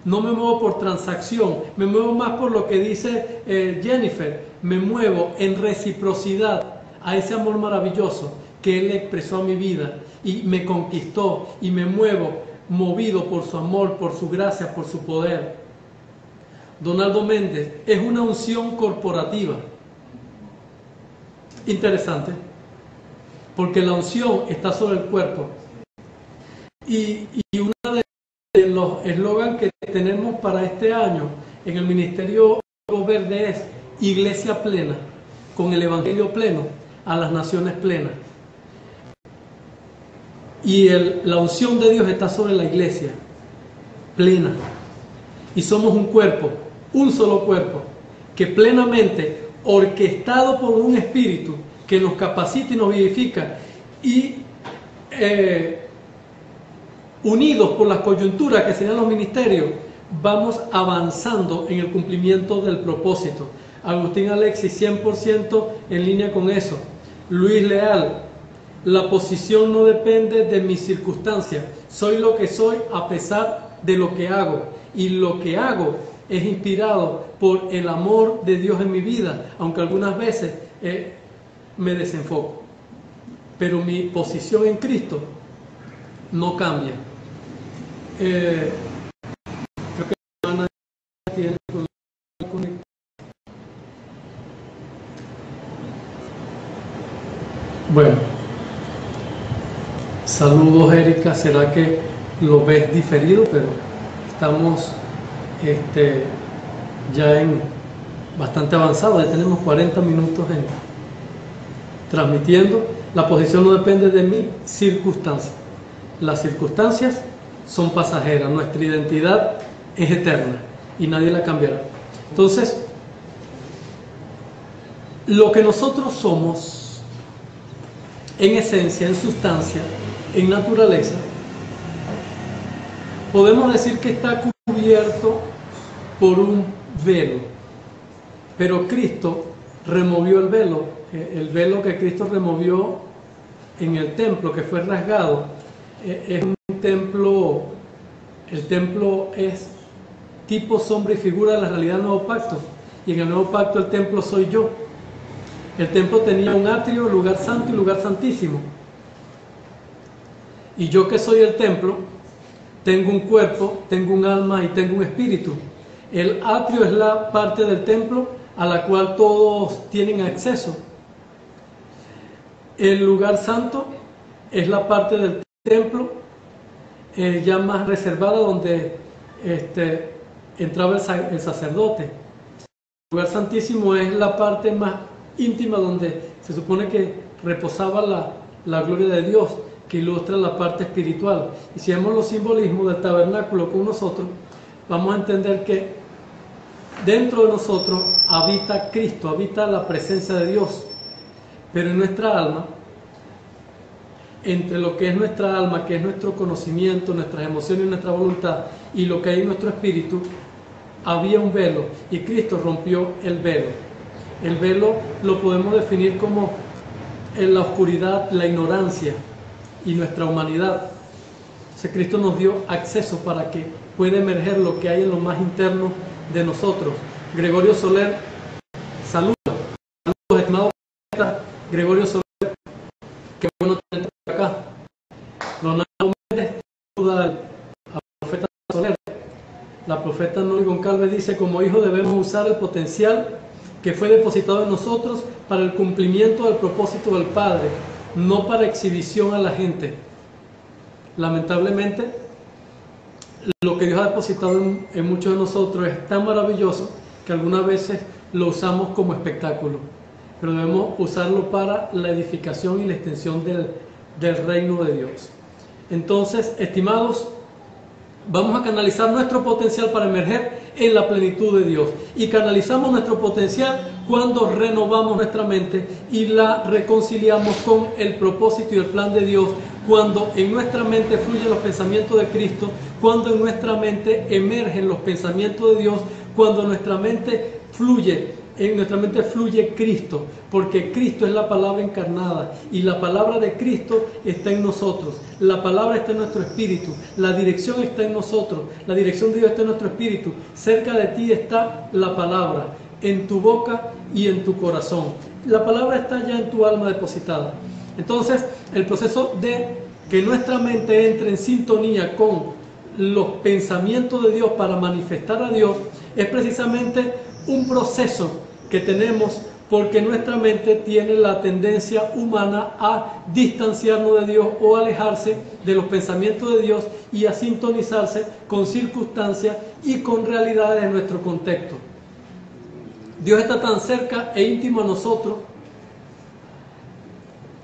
No me muevo por transacción, me muevo más por lo que dice Jennifer. Me muevo en reciprocidad a ese amor maravilloso que Él expresó a mi vida y me conquistó, y me muevo movido por su amor, por su gracia, por su poder. Donaldo Méndez: es una unción corporativa. Interesante, porque la unción está sobre el cuerpo. Y uno de los eslogans que tenemos para este año en el Ministerio Verde es: Iglesia plena, con el Evangelio pleno, a las naciones plenas. Y la unción de Dios está sobre la iglesia plena. Y somos un cuerpo, un solo cuerpo, que plenamente, orquestado por un espíritu que nos capacita y nos vivifica, y unidos por las coyunturas que serían los ministerios, vamos avanzando en el cumplimiento del propósito. Agustín Alexi, 100% en línea con eso. Luis Leal: la posición no depende de mis circunstancias, soy lo que soy a pesar de lo que hago, y lo que hago es inspirado por el amor de Dios en mi vida, aunque algunas veces me desenfoco. Pero mi posición en Cristo no cambia. Creo que Ana tiene problemas. Bueno, saludos Erika, será que lo ves diferido, pero estamos ya en bastante avanzado, ya tenemos 40 minutos transmitiendo. La posición no depende de mi circunstancia, las circunstancias son pasajeras, nuestra identidad es eterna y nadie la cambiará. Entonces, lo que nosotros somos en esencia, en sustancia, en naturaleza, podemos decir que está cubierto por un velo, pero Cristo removió el velo que Cristo removió en el templo, que fue rasgado. Es un templo, el templo es tipo, sombra y figura de la realidad del nuevo pacto, y en el nuevo pacto el templo soy yo. El templo tenía un atrio, lugar santo y lugar santísimo, y yo, que soy el templo, tengo un cuerpo, tengo un alma y tengo un espíritu. El atrio es la parte del templo a la cual todos tienen acceso. El lugar santo es la parte del templo ya más reservada, donde entraba el sacerdote. El lugar santísimo es la parte más íntima, donde se supone que reposaba la gloria de Dios, que ilustra la parte espiritual. Y si vemos los simbolismos del tabernáculo con nosotros, vamos a entender que dentro de nosotros habita Cristo, habita la presencia de Dios. Pero en nuestra alma, entre lo que es nuestra alma, que es nuestro conocimiento, nuestras emociones, nuestra voluntad, y lo que hay en nuestro espíritu, había un velo, y Cristo rompió el velo. El velo lo podemos definir como en la oscuridad, la ignorancia y nuestra humanidad. Entonces Cristo nos dio acceso para que pueda emerger lo que hay en lo más interno de nosotros. Gregorio Soler, saludos, estimado Gregorio Soler, qué bueno tenerte acá. Ronaldo Méndez saluda al profeta Soler. La profeta Noli Goncalves dice: como hijos debemos usar el potencial que fue depositado en nosotros para el cumplimiento del propósito del Padre, no para exhibición a la gente. Lamentablemente, lo que Dios ha depositado en muchos de nosotros es tan maravilloso que algunas veces lo usamos como espectáculo, pero debemos usarlo para la edificación y la extensión del reino de Dios. Entonces, estimados, vamos a canalizar nuestro potencial para emerger en la plenitud de Dios. Y canalizamos nuestro potencial cuando renovamos nuestra mente y la reconciliamos con el propósito y el plan de Dios, cuando en nuestra mente fluyen los pensamientos de Cristo, cuando en nuestra mente emergen los pensamientos de Dios, cuando en nuestra mente fluye Cristo, porque Cristo es la palabra encarnada y la palabra de Cristo está en nosotros, la palabra está en nuestro espíritu, la dirección está en nosotros, la dirección de Dios está en nuestro espíritu. Cerca de ti está la palabra, en tu boca y en tu corazón. La palabra está ya en tu alma depositada. Entonces, el proceso de que nuestra mente entre en sintonía con los pensamientos de Dios para manifestar a Dios es precisamente un proceso que tenemos, porque nuestra mente tiene la tendencia humana a distanciarnos de Dios o alejarse de los pensamientos de Dios y a sintonizarse con circunstancias y con realidades de nuestro contexto. Dios está tan cerca e íntimo a nosotros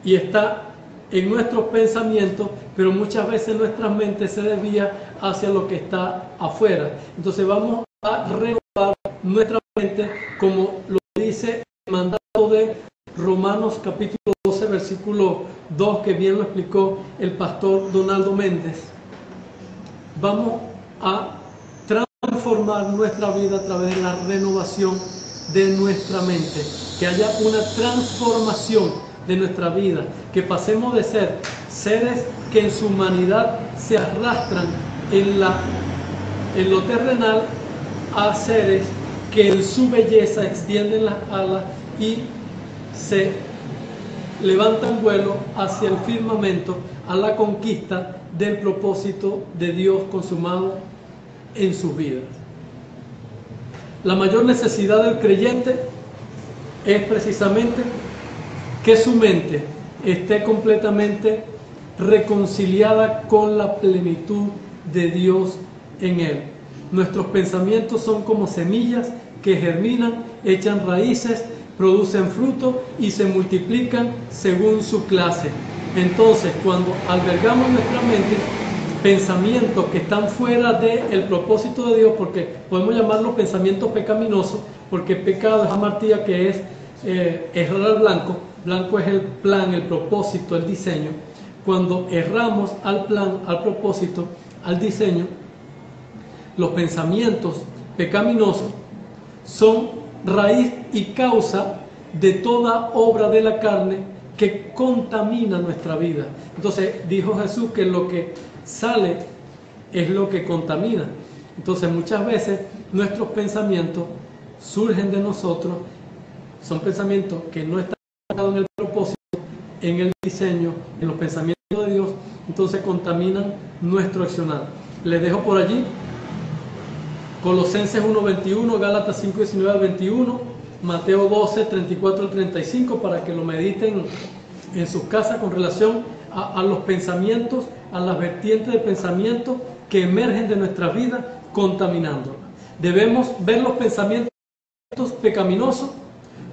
y está en nuestros pensamientos, pero muchas veces nuestra mente se desvía hacia lo que está afuera. Entonces vamos a renovar nuestra mente, como lo dice el mandato de Romanos capítulo 12, versículo 2, que bien lo explicó el pastor Donaldo Méndez. Vamos a transformar nuestra vida a través de la renovación de nuestra mente, que haya una transformación de nuestra vida, que pasemos de ser seres que en su humanidad se arrastran en lo terrenal a seres que en su belleza extienden las alas y se levantan vuelo hacia el firmamento, a la conquista del propósito de Dios consumado en sus vidas. La mayor necesidad del creyente es precisamente que su mente esté completamente reconciliada con la plenitud de Dios en él. Nuestros pensamientos son como semillas que germinan, echan raíces, producen fruto y se multiplican según su clase. Entonces, cuando albergamos en nuestra mente pensamientos que están fuera del propósito de Dios, porque podemos llamarlos pensamientos pecaminosos, porque pecado es amartía, que es errar al blanco. Blanco es el plan, el propósito, el diseño. Cuando erramos al plan, al propósito, al diseño, los pensamientos pecaminosos son raíz y causa de toda obra de la carne que contamina nuestra vida. Entonces dijo Jesús que lo que sale es lo que contamina. Entonces muchas veces nuestros pensamientos surgen de nosotros, son pensamientos que no están enfocados en el propósito, en el diseño, en los pensamientos de Dios, entonces contaminan nuestro accionar. Les dejo por allí Colosenses 1:21, Gálatas 5:19-21, Mateo 12:34-35, para que lo mediten en sus casas con relación a los pensamientos, a las vertientes de pensamiento que emergen de nuestra vida contaminándola. Debemos ver los pensamientos pecaminosos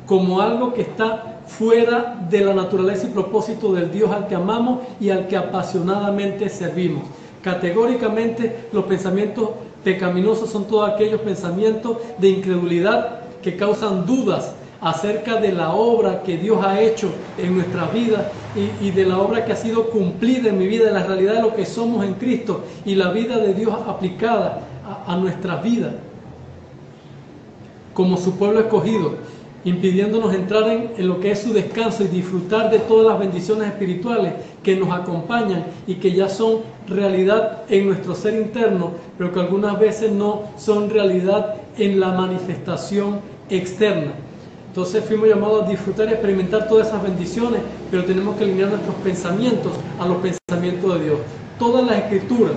como algo que está fuera de la naturaleza y propósito del Dios al que amamos y al que apasionadamente servimos. Categóricamente, los pensamientos pecaminosos son todos aquellos pensamientos de incredulidad que causan dudas acerca de la obra que Dios ha hecho en nuestras vidas y de la obra que ha sido cumplida en mi vida, de la realidad de lo que somos en Cristo y la vida de Dios aplicada a nuestras vidas como su pueblo escogido, impidiéndonos entrar en lo que es su descanso y disfrutar de todas las bendiciones espirituales que nos acompañan y que ya son realidad en nuestro ser interno, pero que algunas veces no son realidad en la manifestación externa. Entonces fuimos llamados a disfrutar y experimentar todas esas bendiciones, pero tenemos que alinear nuestros pensamientos a los pensamientos de Dios. Todas las escrituras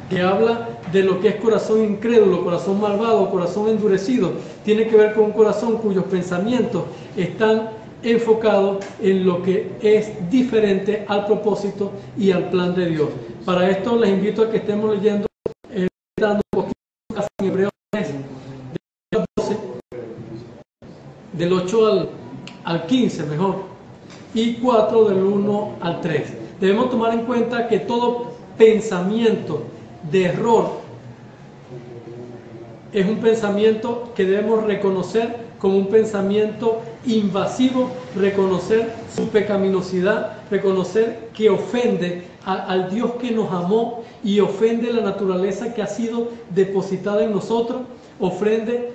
que habla de lo que es corazón incrédulo, corazón malvado, corazón endurecido, tiene que ver con un corazón cuyos pensamientos están enfocados en lo que es diferente al propósito y al plan de Dios. Para esto les invito a que estemos leyendo un poquito en Hebreos 3, del 8 al 15 mejor, y 4 del 1 al 3. Debemos tomar en cuenta que todo pensamiento de error es un pensamiento que debemos reconocer como un pensamiento invasivo, reconocer su pecaminosidad, reconocer que ofende al Dios que nos amó y ofende la naturaleza que ha sido depositada en nosotros, ofende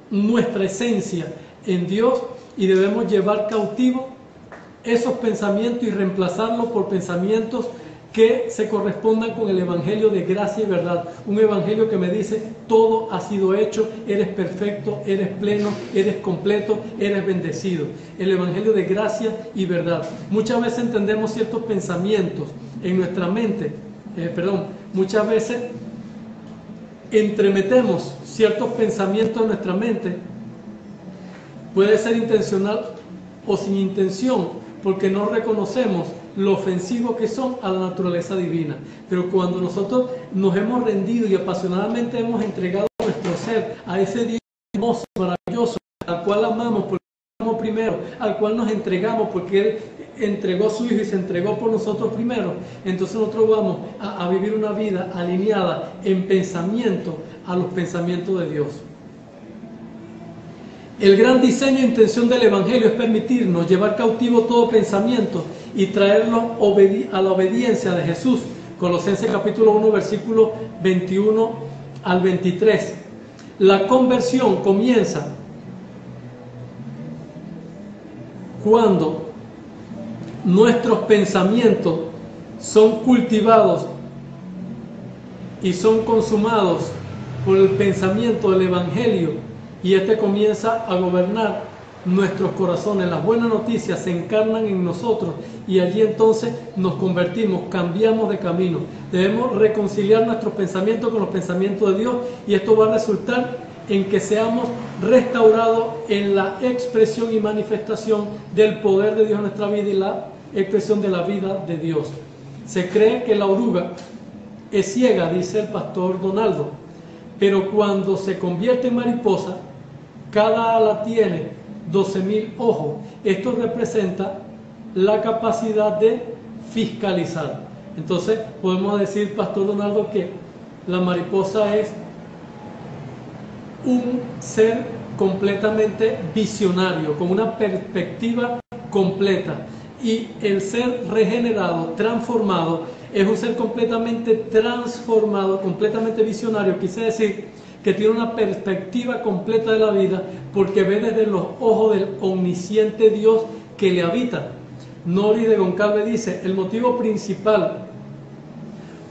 nuestra esencia en Dios, y debemos llevar cautivo esos pensamientos y reemplazarlos por pensamientos que se correspondan con el evangelio de gracia y verdad. Un evangelio que me dice: todo ha sido hecho, eres perfecto, eres pleno, eres completo, eres bendecido. El evangelio de gracia y verdad. Muchas veces entendemos ciertos pensamientos en nuestra mente, muchas veces entremetemos ciertos pensamientos en nuestra mente. Puede ser intencional o sin intención, porque no reconocemos lo ofensivo que son a la naturaleza divina. Pero cuando nosotros nos hemos rendido y apasionadamente hemos entregado nuestro ser a ese Dios hermoso, maravilloso, al cual amamos porque amamos primero, al cual nos entregamos porque Él entregó a su Hijo y se entregó por nosotros primero, entonces nosotros vamos a vivir una vida alineada en pensamiento a los pensamientos de Dios. El gran diseño e intención del Evangelio es permitirnos llevar cautivo todo pensamiento y traerlo a la obediencia de Jesús. Colosenses capítulo 1, versículo 21 al 23. La conversión comienza cuando nuestros pensamientos son cultivados y son consumados por el pensamiento del Evangelio, y este comienza a gobernar nuestros corazones. Las buenas noticias se encarnan en nosotros y allí entonces nos convertimos, cambiamos de camino. Debemos reconciliar nuestros pensamientos con los pensamientos de Dios, y esto va a resultar en que seamos restaurados en la expresión y manifestación del poder de Dios en nuestra vida y la expresión de la vida de Dios. Se cree que la oruga es ciega, dice el pastor Donaldo, pero cuando se convierte en mariposa, cada ala tiene 12,000 ojos. Esto representa la capacidad de fiscalizar. Entonces podemos decir, pastor Donaldo, que la mariposa es un ser completamente visionario, con una perspectiva completa. Y el ser regenerado, transformado, es un ser completamente transformado, completamente visionario. Quise decir que tiene una perspectiva completa de la vida porque ve desde los ojos del omnisciente Dios que le habita. Nori de Goncalves dice, el motivo principal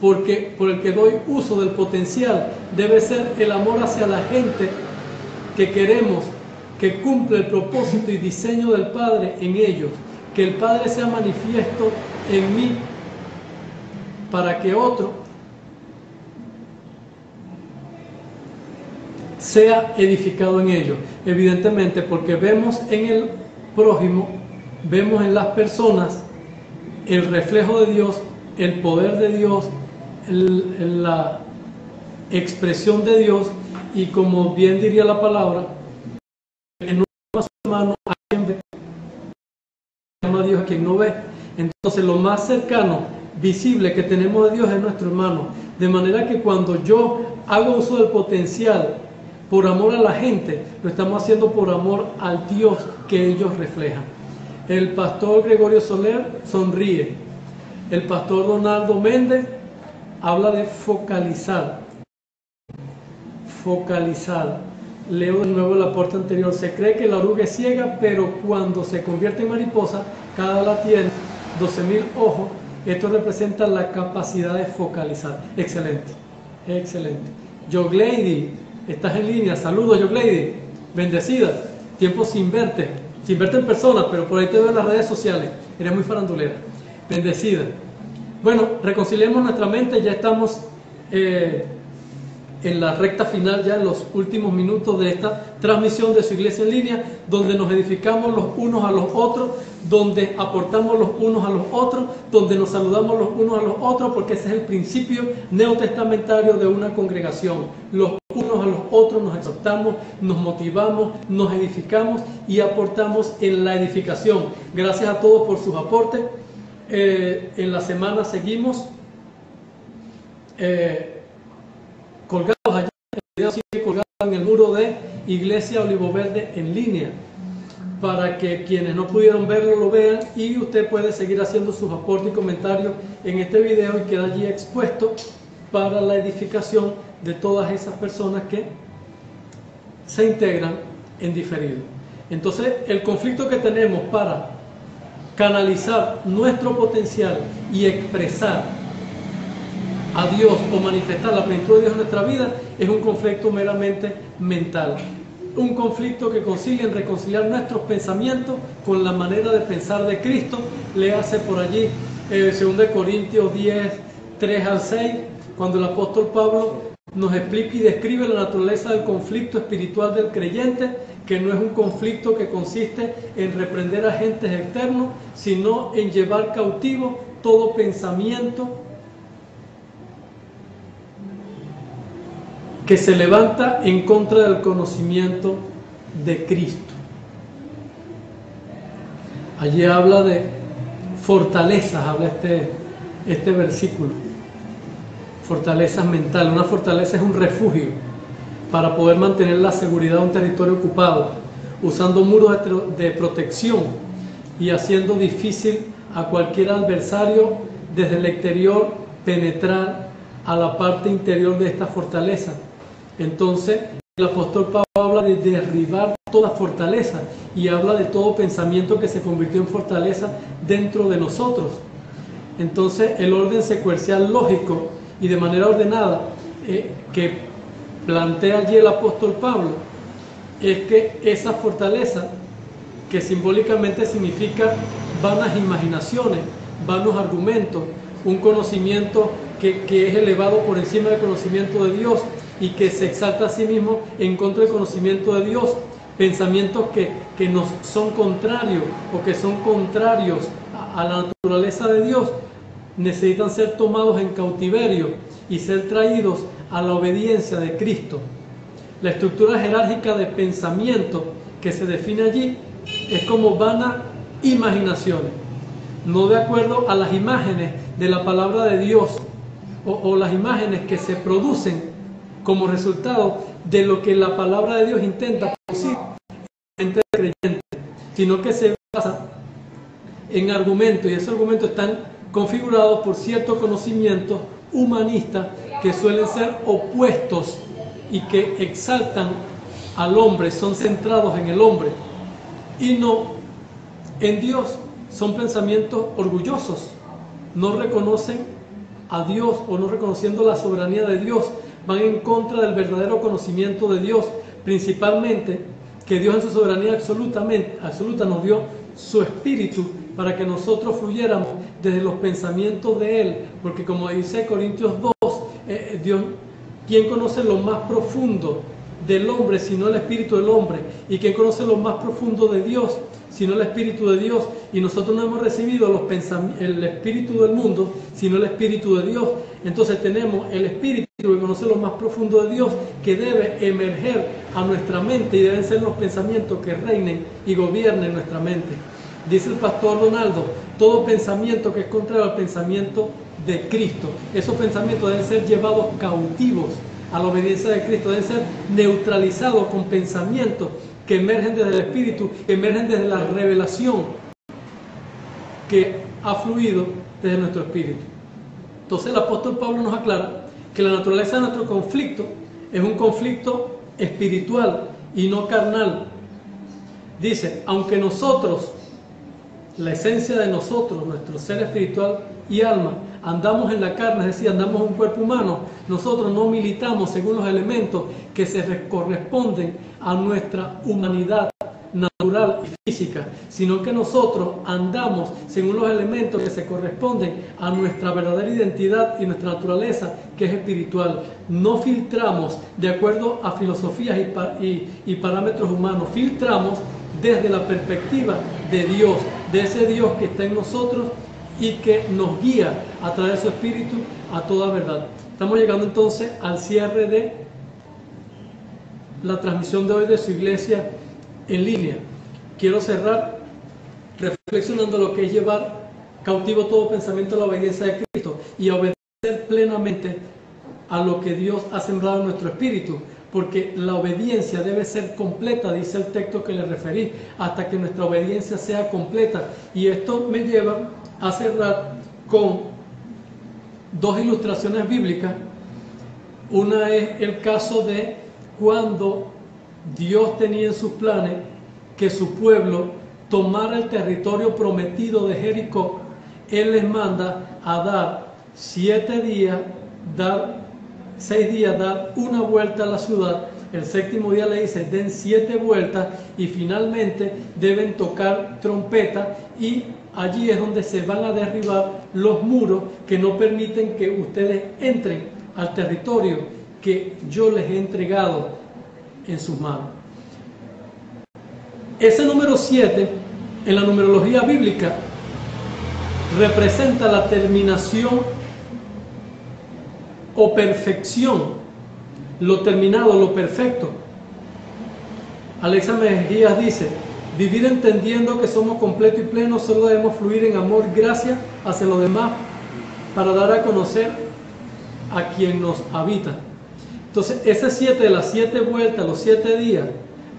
por el que doy uso del potencial debe ser el amor hacia la gente que queremos que cumpla el propósito y diseño del Padre en ellos, que el Padre sea manifiesto en mí para que otro sea edificado en ellos. Evidentemente, porque vemos en el prójimo, vemos en las personas el reflejo de Dios, el poder de Dios, la expresión de Dios, y como bien diría la palabra, en nuestro hermano a quien ve, llama a Dios a quien no ve. Entonces lo más cercano, visible que tenemos de Dios es nuestro hermano, de manera que cuando yo hago uso del potencial por amor a la gente, lo estamos haciendo por amor al Dios que ellos reflejan. El pastor Gregorio Soler sonríe. El pastor Donaldo Méndez habla de focalizar. Focalizar. Leo de nuevo el aporte anterior. Se cree que la oruga es ciega, pero cuando se convierte en mariposa, cada ala tiene 12.000 ojos. Esto representa la capacidad de focalizar. Excelente, excelente. Yogleidy, estás en línea. Saludos, Yogleidy. Bendecida. Tiempo sin verte en persona, pero por ahí te veo en las redes sociales. Eres muy farandulera. Bendecida. Bueno, reconciliemos nuestra mente. Ya estamos en la recta final, ya en los últimos minutos de esta transmisión de su iglesia en línea, donde nos edificamos los unos a los otros, donde aportamos los unos a los otros, donde nos saludamos los unos a los otros, porque ese es el principio neotestamentario de una congregación. Los unos a los otros nos exhortamos, nos motivamos, nos edificamos y aportamos en la edificación. Gracias a todos por sus aportes. En la semana seguimos colgados allá, el video sigue colgado en el muro de Iglesia Olivo Verde en línea, para que quienes no pudieron verlo lo vean, y usted puede seguir haciendo sus aportes y comentarios en este video y queda allí expuesto para la edificación de todas esas personas que se integran en diferido. Entonces, el conflicto que tenemos para canalizar nuestro potencial y expresar a Dios o manifestar la plenitud de Dios en nuestra vida es un conflicto meramente mental. Un conflicto que consiste en reconciliar nuestros pensamientos con la manera de pensar de Cristo. Le hace por allí 2 Corintios 10, 3 al 6, cuando el apóstol Pablo nos explica y describe la naturaleza del conflicto espiritual del creyente, que no es un conflicto que consiste en reprender a agentes externos, sino en llevar cautivo todo pensamiento que se levanta en contra del conocimiento de Cristo. Allí habla de fortalezas, habla este versículo. Fortalezas mentales. Una fortaleza es un refugio para poder mantener la seguridad de un territorio ocupado, usando muros de protección y haciendo difícil a cualquier adversario desde el exterior penetrar a la parte interior de esta fortaleza. Entonces, el apóstol Pablo habla de derribar toda fortaleza y habla de todo pensamiento que se convirtió en fortaleza dentro de nosotros. Entonces, el orden secuencial lógico y de manera ordenada que plantea allí el apóstol Pablo es que esa fortaleza, que simbólicamente significa vanas imaginaciones, vanos argumentos, un conocimiento que es elevado por encima del conocimiento de Dios y que se exalta a sí mismo en contra del conocimiento de Dios, pensamientos que nos son contrarios o que son contrarios a la naturaleza de Dios, necesitan ser tomados en cautiverio y ser traídos a la obediencia de Cristo. La estructura jerárquica de pensamiento que se define allí es como vanas imaginaciones, no de acuerdo a las imágenes de la palabra de Dios o las imágenes que se producen como resultado de lo que la palabra de Dios intenta producir en mente del creyente, sino que se basa en argumentos, y esos argumentos están configurados por ciertos conocimientos humanistas que suelen ser opuestos y que exaltan al hombre, son centrados en el hombre y no en Dios. Son pensamientos orgullosos, no reconocen a Dios o no reconociendo la soberanía de Dios, van en contra del verdadero conocimiento de Dios, principalmente que Dios en su soberanía absoluta nos dio su espíritu para que nosotros fluyéramos desde los pensamientos de Él, porque como dice Corintios 2, Dios, ¿quién conoce lo más profundo del hombre sino el espíritu del hombre? ¿Y quién conoce lo más profundo de Dios sino el espíritu de Dios? Y nosotros no hemos recibido el espíritu del mundo sino el espíritu de Dios. Entonces tenemos el espíritu que conoce lo más profundo de Dios, que debe emerger a nuestra mente y deben ser los pensamientos que reinen y gobiernen nuestra mente. Dice el pastor Donaldo, todo pensamiento que es contrario al pensamiento de Cristo, esos pensamientos deben ser llevados cautivos a la obediencia de Cristo, deben ser neutralizados con pensamientos que emergen desde el Espíritu, que emergen desde la revelación que ha fluido desde nuestro Espíritu. Entonces el apóstol Pablo nos aclara que la naturaleza de nuestro conflicto es un conflicto espiritual y no carnal. Dice, aunque nosotros, la esencia de nosotros, nuestro ser espiritual y alma, andamos en la carne, es decir, andamos en un cuerpo humano, nosotros no militamos según los elementos que se corresponden a nuestra humanidad natural y física, sino que nosotros andamos según los elementos que se corresponden a nuestra verdadera identidad y nuestra naturaleza, que es espiritual. No filtramos de acuerdo a filosofías y parámetros humanos, filtramos desde la perspectiva de Dios, de ese Dios que está en nosotros y que nos guía a través de su espíritu a toda verdad. Estamos llegando entonces al cierre de la transmisión de hoy de su iglesia en línea. Quiero cerrar reflexionando lo que es llevar cautivo todo pensamiento a la obediencia de Cristo y obedecer plenamente a lo que Dios ha sembrado en nuestro espíritu, porque la obediencia debe ser completa, dice el texto que le referí, hasta que nuestra obediencia sea completa. Y esto me lleva a cerrar con dos ilustraciones bíblicas. Una es el caso de cuando Dios tenía en sus planes que su pueblo tomara el territorio prometido de Jericó. Él les manda a dar 6 días, dar una vuelta a la ciudad. El 7º día le dice, den 7 vueltas y finalmente deben tocar trompeta, y allí es donde se van a derribar los muros que no permiten que ustedes entren al territorio que yo les he entregado en sus manos. Ese número 7 en la numerología bíblica representa la terminación o perfección, lo terminado, lo perfecto. Alexa Mejías dice, vivir entendiendo que somos completos y plenos, solo debemos fluir en amor, gracia hacia los demás para dar a conocer a quien nos habita. Entonces, ese 7 de las 7 vueltas, los 7 días,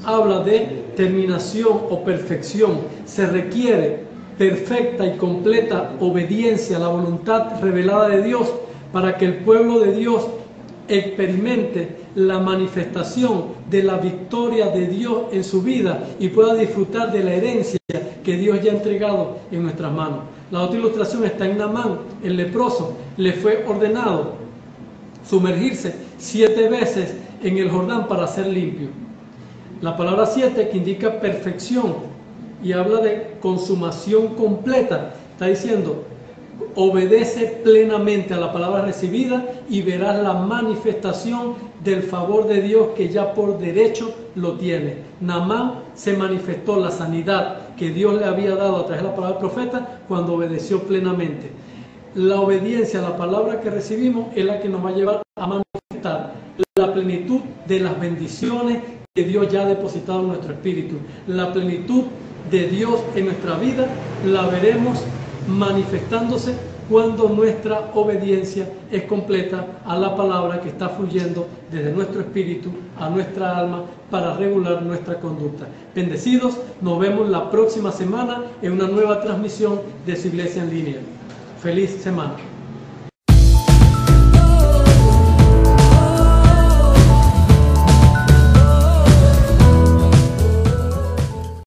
habla de terminación o perfección. Se requiere perfecta y completa obediencia a la voluntad revelada de Dios para que el pueblo de Dios experimente la manifestación de la victoria de Dios en su vida y pueda disfrutar de la herencia que Dios ya ha entregado en nuestras manos. La otra ilustración está en Naamán, el leproso. Le fue ordenado sumergirse 7 veces en el Jordán para ser limpio. La palabra 7, que indica perfección y habla de consumación completa, está diciendo, obedece plenamente a la palabra recibida y verás la manifestación del favor de Dios que ya por derecho lo tiene. Naamán se manifestó la sanidad que Dios le había dado a través de la palabra del profeta cuando obedeció plenamente. La obediencia a la palabra que recibimos es la que nos va a llevar a manifestar la plenitud de las bendiciones que Dios ya ha depositado en nuestro espíritu. La plenitud de Dios en nuestra vida la veremos manifestándose cuando nuestra obediencia es completa a la palabra que está fluyendo desde nuestro espíritu a nuestra alma para regular nuestra conducta. Bendecidos, nos vemos la próxima semana en una nueva transmisión de su iglesia en línea. Feliz semana.